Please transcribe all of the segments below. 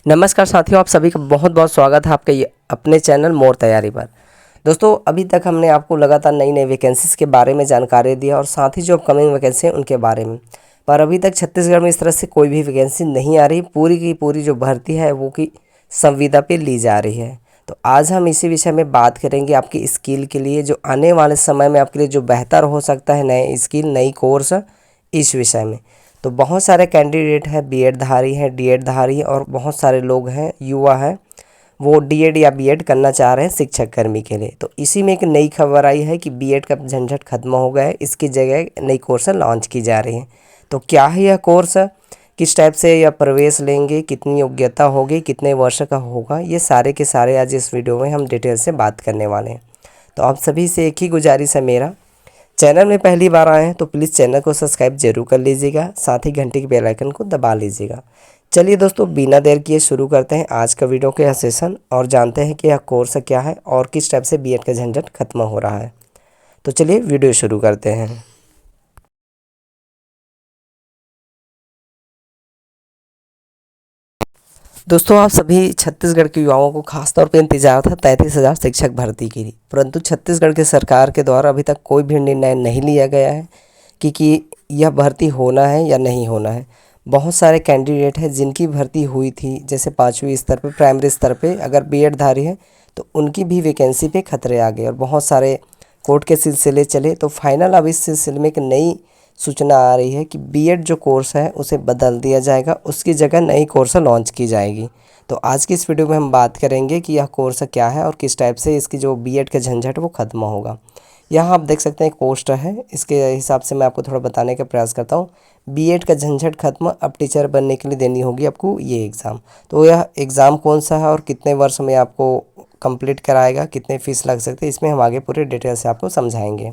नमस्कार साथियों, आप सभी का बहुत बहुत स्वागत है आपके अपने चैनल मोर तैयारी पर। दोस्तों, अभी तक हमने आपको लगातार नई नई वैकेंसीज़ के बारे में जानकारी दिया और साथ ही जो अपकमिंग वैकेंसी है उनके बारे में। पर अभी तक छत्तीसगढ़ में इस तरह से कोई भी वैकेंसी नहीं आ रही। पूरी की पूरी जो भर्ती है वो की संविदा पे ली जा रही है। तो आज हम इसी विषय में बात करेंगे आपकी स्किल के लिए, जो आने वाले समय में आपके लिए जो बेहतर हो सकता है, नए स्किल नई कोर्स, इस विषय में। तो बहुत सारे कैंडिडेट हैं, बीएड धारी हैं, डीएड धारी हैं और बहुत सारे लोग हैं, युवा हैं, वो डीएड या बीएड करना चाह रहे हैं शिक्षक कर्मी के लिए। तो इसी में एक नई खबर आई है कि बीएड का झंझट खत्म हो गया है, इसकी जगह नई कोर्स लॉन्च की जा रही है। तो क्या है यह कोर्स, किस टाइप से यह प्रवेश लेंगे, कितनी योग्यता होगी, कितने वर्ष का होगा, ये सारे के सारे आज इस वीडियो में हम डिटेल से बात करने वाले हैं। तो आप सभी से एक ही गुजारिश है मेरा, चैनल में पहली बार आए हैं तो प्लीज़ चैनल को सब्सक्राइब जरूर कर लीजिएगा, साथ ही घंटे के बेल आइकन को दबा लीजिएगा। चलिए दोस्तों, बिना देर किए शुरू करते हैं आज का वीडियो के यह सेशन और जानते हैं कि यह कोर्स क्या है और किस टाइप से बीएड का झंझट खत्म हो रहा है। तो चलिए वीडियो शुरू करते हैं। दोस्तों, आप सभी छत्तीसगढ़ के युवाओं को खासतौर पर इंतजार था 33,000 शिक्षक भर्ती के लिए, परंतु छत्तीसगढ़ के सरकार के द्वारा अभी तक कोई भी निर्णय नहीं लिया गया है कि यह भर्ती होना है या नहीं होना है। बहुत सारे कैंडिडेट हैं जिनकी भर्ती हुई थी, जैसे 5वीं स्तर पे, प्राइमरी स्तर पे अगर बीएड धारी है तो उनकी भी वैकेंसी पे खतरे आ गए और बहुत सारे कोर्ट के सिलसिले चले। तो फाइनल अब इस सिलसिले में एक नई सूचना आ रही है कि बीएड जो कोर्स है उसे बदल दिया जाएगा, उसकी जगह नई कोर्स लॉन्च की जाएगी। तो आज की इस वीडियो में हम बात करेंगे कि यह कोर्स क्या है और किस टाइप से इसकी जो बीएड का झंझट वो ख़त्म होगा। यहाँ आप देख सकते हैं एक पोस्टर है, इसके हिसाब से मैं आपको थोड़ा बताने का प्रयास करता हूँ। बीएड का झंझट खत्म, अब टीचर बनने के लिए देनी होगी आपको ये एग्ज़ाम। तो यह एग्ज़ाम कौन सा है और कितने वर्ष में आपको कंप्लीट कराएगा, कितने फ़ीस लग सकते हैं, इसमें हम आगे पूरे डिटेल से आपको समझाएंगे।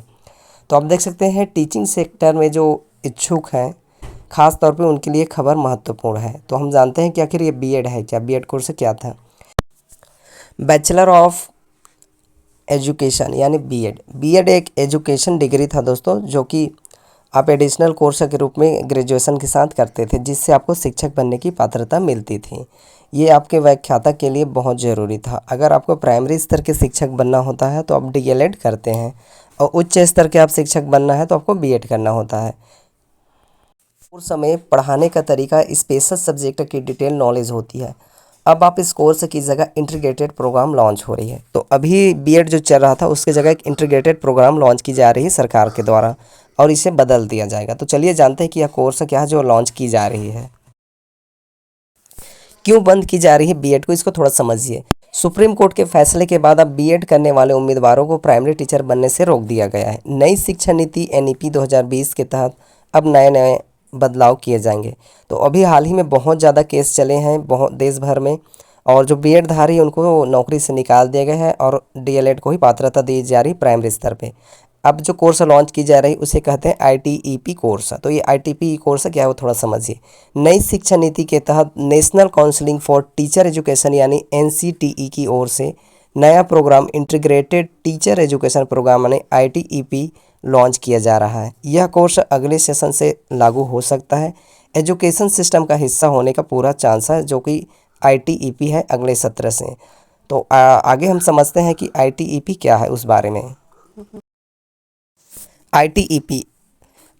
तो आप देख सकते हैं टीचिंग सेक्टर में जो इच्छुक हैं, ख़ास तौर पे उनके लिए खबर महत्वपूर्ण है। तो हम जानते हैं कि आखिर ये बीएड है क्या, बीएड कोर्स क्या था। बैचलर ऑफ एजुकेशन यानी बीएड। बीएड एक एजुकेशन डिग्री था दोस्तों, जो कि आप एडिशनल कोर्स के रूप में ग्रेजुएशन के साथ करते थे, जिससे आपको शिक्षक बनने की पात्रता मिलती थी। ये आपके व्याख्याता के लिए बहुत ज़रूरी था। अगर आपको प्राइमरी स्तर के शिक्षक बनना होता है तो आप डीएलएड करते हैं, और उच्च स्तर के आप शिक्षक बनना है तो आपको बीएड करना होता है। कोर्स में पढ़ाने का तरीका, स्पेशल सब्जेक्ट की डिटेल नॉलेज होती है। अब आप इस कोर्स की जगह इंटीग्रेटेड प्रोग्राम लॉन्च हो रही है। तो अभी बीएड जो चल रहा था उसकी जगह एक इंटीग्रेटेड प्रोग्राम लॉन्च की जा रही है सरकार के द्वारा, और इसे बदल दिया जाएगा। तो चलिए जानते हैं कि यह कोर्स क्या है जो लॉन्च की जा रही है, क्यों बंद की जा रही है बीएड को, इसको थोड़ा समझिए। सुप्रीम कोर्ट के फैसले के बाद अब बीएड करने वाले उम्मीदवारों को प्राइमरी टीचर बनने से रोक दिया गया है। नई शिक्षा नीति एनईपी 2020 के तहत अब नए नए बदलाव किए जाएंगे। तो अभी हाल ही में बहुत ज़्यादा केस चले हैं बहुत देश भर में, और जो बीएड धारी है उनको नौकरी से निकाल दिया गया है और डीएलएड को ही पात्रता दी जा रही प्राइमरी स्तर पे। अब जो कोर्स लॉन्च की जा रही है उसे कहते हैं आईटीईपी कोर्स। तो ये आईटीपी कोर्स क्या है वो थोड़ा समझिए। नई शिक्षा नीति के तहत national counselling for teacher education यानी एनसीटीई की ओर से नया programme integrated teacher education programme यानी आईटीईपी लॉन्च किया जा रहा है। यह कोर्स अगले सेशन से लागू हो सकता है। एजुकेशन सिस्टम का हिस्सा होने का पूरा चांस है, जो कि आईटीईपी है अगले सत्र से। तो आगे हम समझते हैं कि आईटीईपी क्या है उस बारे में। आईटीईपी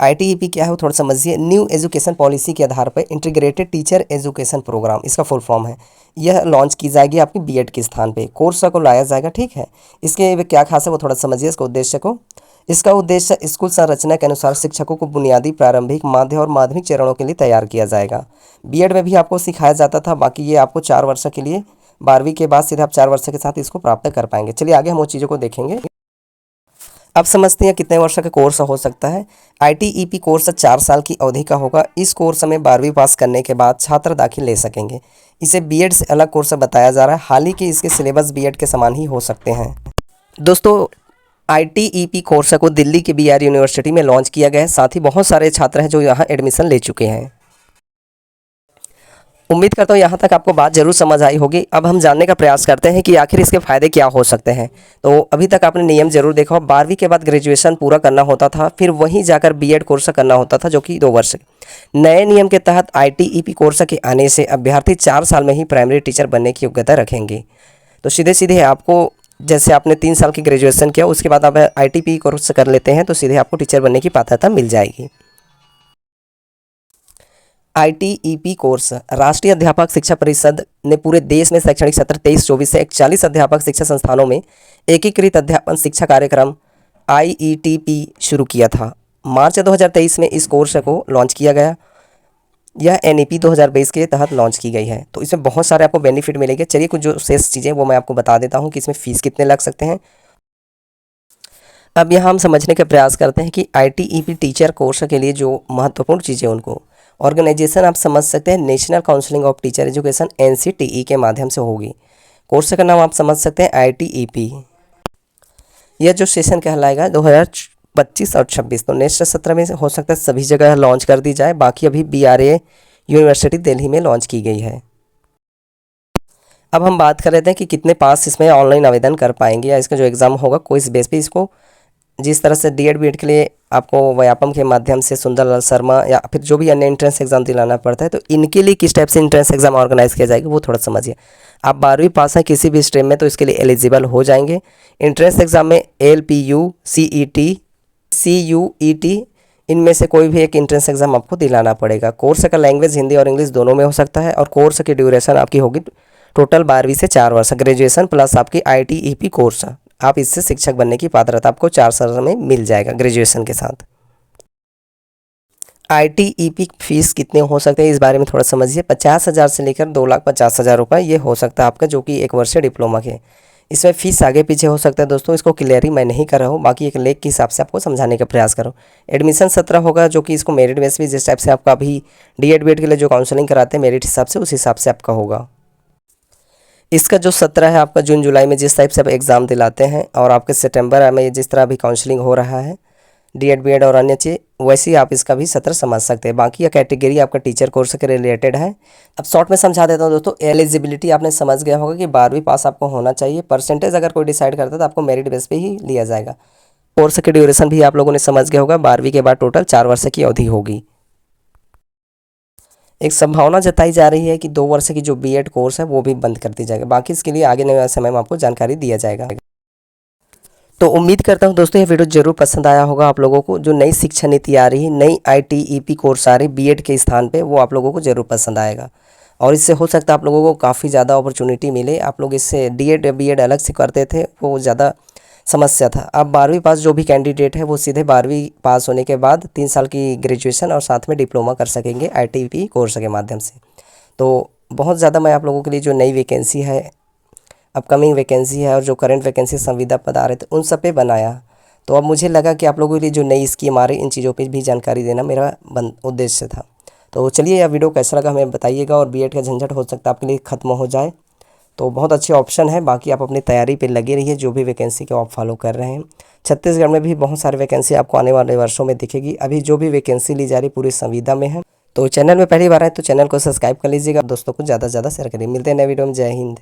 आईटीईपी क्या है वो थोड़ा समझिए। न्यू एजुकेशन पॉलिसी के आधार पर इंटीग्रेटेड टीचर एजुकेशन प्रोग्राम, इसका फुल फॉर्म है। यह लॉन्च की जाएगी आपकी बीएड के स्थान पे, कोर्स को लाया जाएगा, ठीक है। इसके क्या खास है वो थोड़ा समझिए इसका उद्देश्य को। इसका उद्देश्य स्कूल संरचना के अनुसार शिक्षकों को बुनियादी, प्रारंभिक, माध्य और माध्यमिक चरणों के लिए तैयार किया जाएगा। बीएड में भी आपको सिखाया जाता था, बाकी ये आपको 4 वर्ष के लिए, 12वीं के बाद सीधे आप 4 वर्ष के साथ इसको प्राप्त कर पाएंगे। चलिए आगे हम वो चीज़ों को देखेंगे। अब समझते हैं कितने वर्ष का कोर्स हो सकता है। आईटीईपी कोर्स 4 साल की अवधि का होगा। इस कोर्स में 12वीं पास करने के बाद छात्र दाखिल ले सकेंगे। इसे बीएड से अलग कोर्स बताया जा रहा है, हालांकि इसके सिलेबस बीएड के समान ही हो सकते हैं। दोस्तों, आईटीईपी कोर्स को दिल्ली की बीआर यूनिवर्सिटी में लॉन्च किया गया है। साथ ही बहुत सारे छात्र हैं जो यहाँ एडमिशन ले चुके हैं। उम्मीद करता हूँ यहाँ तक आपको बात ज़रूर समझ आई होगी। अब हम जानने का प्रयास करते हैं कि आखिर इसके फ़ायदे क्या हो सकते हैं। तो अभी तक आपने नियम ज़रूर देखा हो, 12वीं के बाद ग्रेजुएशन पूरा करना होता था, फिर वहीं जाकर बीएड कोर्स करना होता था जो कि 2 वर्ष। नए नियम के तहत आईटीईपी कोर्स के आने से अभ्यर्थी 4 साल में ही प्राइमरी टीचर बनने की योग्यता रखेंगे। तो सीधे सीधे आपको, जैसे आपने 3 साल की ग्रेजुएशन किया, उसके बाद आप आईटीपी कोर्स कर लेते हैं तो सीधे आपको टीचर बनने की पात्रता मिल जाएगी। आईटीईपी कोर्स राष्ट्रीय अध्यापक शिक्षा परिषद ने पूरे देश में शैक्षणिक सत्र 23-24 से 41 अध्यापक शिक्षा संस्थानों में एकीकृत अध्यापन शिक्षा कार्यक्रम आईईटीपी शुरू किया था। मार्च 2023 में इस कोर्स को लॉन्च किया गया। यह एनईपी 2022 के तहत लॉन्च की गई है। तो इसमें बहुत सारे आपको बेनिफिट मिलेंगे। चलिए कुछ जो शेष चीज़ें वो मैं आपको बता देता हूँ कि इसमें फ़ीस कितने लग सकते हैं। अब यहाँ हम समझने का प्रयास करते हैं कि आईटीईपी टीचर कोर्स के लिए जो महत्वपूर्ण चीज़ें उनको ऑर्गेनाइजेशन आप समझ सकते हैं, national counselling of teacher education NCTE के माध्यम से होगी। कोर्स का नाम आप समझ सकते हैं आईटीईपी। यह जो सेशन कहलाएगा 2025 और 26, तो नेक्स्ट सत्र में हो सकता है सभी जगह लॉन्च कर दी जाए। बाकी अभी बीआरए यूनिवर्सिटी दिल्ली में लॉन्च की गई है। अब हम बात कर लेते हैं कि कितने पास इसमें ऑनलाइन आवेदन कर पाएंगे, या इसका जो एग्ज़ाम होगा कोई इस बेस पे इसको, जिस तरह से डीएड बीएड के लिए आपको व्यापम के माध्यम से सुंदरलाल शर्मा या फिर जो भी अन्य एंट्रेंस एग्जाम दिलाना पड़ता है, तो इनके लिए किस टाइप से एंट्रेंस एग्जाम ऑर्गेनाइज किया जाएगा वो थोड़ा समझिए। आप 12वीं पास हैं किसी भी स्ट्रीम में तो इसके लिए एलिजिबल हो जाएंगे। एंट्रेंस एग्जाम में एलपीयू, सीईटी, सीयूईटी, इनमें से कोई भी एक एंट्रेंस एग्जाम आपको दिलाना पड़ेगा। कोर्स का लैंग्वेज हिंदी और इंग्लिश दोनों में हो सकता है, और कोर्स की ड्यूरेशन आपकी होगी टोटल 12वीं से 4 वर्ष, ग्रेजुएशन प्लस आपकी आईटीईपी कोर्स। आप इससे शिक्षक बनने की पात्रता आपको 4 साल में मिल जाएगा ग्रेजुएशन के साथ। आईटीईपी फीस कितने हो सकते हैं इस बारे में थोड़ा समझिए। 50,000 से लेकर 2,50,000 रुपये ये हो सकता है आपका, जो कि 1 वर्षीय डिप्लोमा के। इसमें फ़ीस आगे पीछे हो सकता है दोस्तों, इसको क्लियरिंग मैं नहीं कर रहा हूँ, बाकी एक लेख के हिसाब से आपको समझाने का प्रयास करूँ। एडमिशन 17 होगा, जो कि इसको मेरिट बेस भी, जिस टाइप से आपका अभी डीएड बीएड के लिए जो काउंसलिंग कराते हैं मेरिट हिसाब से, उस हिसाब से आपका होगा। इसका जो 17 है आपका जून जुलाई में जिस टाइप से आप एग्ज़ाम दिलाते हैं, और आपके सितंबर में जिस तरह अभी काउंसलिंग हो रहा है डीएड बीएड और अन्य चीज़, वैसे ही आप इसका भी 17 समझ सकते हैं। बाकी यह कैटेगरी आपका टीचर कोर्स के रिलेटेड है। अब शॉर्ट में समझा देता हूँ दोस्तों। एलिजिबिलिटी आपने समझ गया होगा कि 12वीं पास आपको होना चाहिए। परसेंटेज अगर कोई डिसाइड करता है तो आपको मेरिट बेस पे ही लिया जाएगा। कोर्स की ड्यूरेशन भी आप लोगों ने समझ गया होगा, 12वीं के बाद टोटल 4 वर्ष की अवधि होगी। एक संभावना जताई जा रही है कि 2 वर्ष की जो बीएड कोर्स है वो भी बंद कर दी जाएगा। बाकी इसके लिए आगे नए समय में आपको जानकारी दिया जाएगा। तो उम्मीद करता हूँ दोस्तों ये वीडियो जरूर पसंद आया होगा आप लोगों को। जो नई शिक्षा नीति आ रही है, नई आईटीईपी कोर्स आ रही बीएड के स्थान पे, वो आप लोगों को जरूर पसंद आएगा, और इससे हो सकता है आप लोगों को काफ़ी ज़्यादा अपॉर्चुनिटी मिले। आप लोग इससे डीएड या बीएड अलग से करते थे, वो ज़्यादा समस्या था। अब 12वीं पास जो भी कैंडिडेट है वो सीधे 12वीं पास होने के बाद 3 साल की ग्रेजुएशन और साथ में डिप्लोमा कर सकेंगे आईटीईपी कोर्स के माध्यम से। तो बहुत ज़्यादा मैं आप लोगों के लिए जो नई वैकेंसी है, अपकमिंग वैकेंसी है, और जो करंट वैकेंसी संविदा पद आ रहे थे उन सब पे बनाया। तो अब मुझे लगा कि आप लोगों के लिए जो नई स्कीम आ रही इन चीज़ों पे भी जानकारी देना मेरा उद्देश्य था। तो चलिए यह वीडियो कैसा लगा हमें बताइएगा, और बीएड का झंझट हो सकता है आपके लिए ख़त्म हो जाए। तो बहुत अच्छे ऑप्शन है। बाकी आप अपनी तैयारी पे लगे रहिए, जो भी वैकेंसी को आप फॉलो कर रहे हैं। छत्तीसगढ़ में भी बहुत सारी वैकेंसी आपको आने वाले वर्षों में दिखेगी। अभी जो भी वैकेंसी ली जा रही पूरी संविदा में है। तो चैनल में पहली बार आए तो चैनल को सब्सक्राइब कर लीजिएगा, दोस्तों को ज़्यादा से ज़्यादा शेयर करिए। मिलते हैं नए वीडियो में। जय हिंद।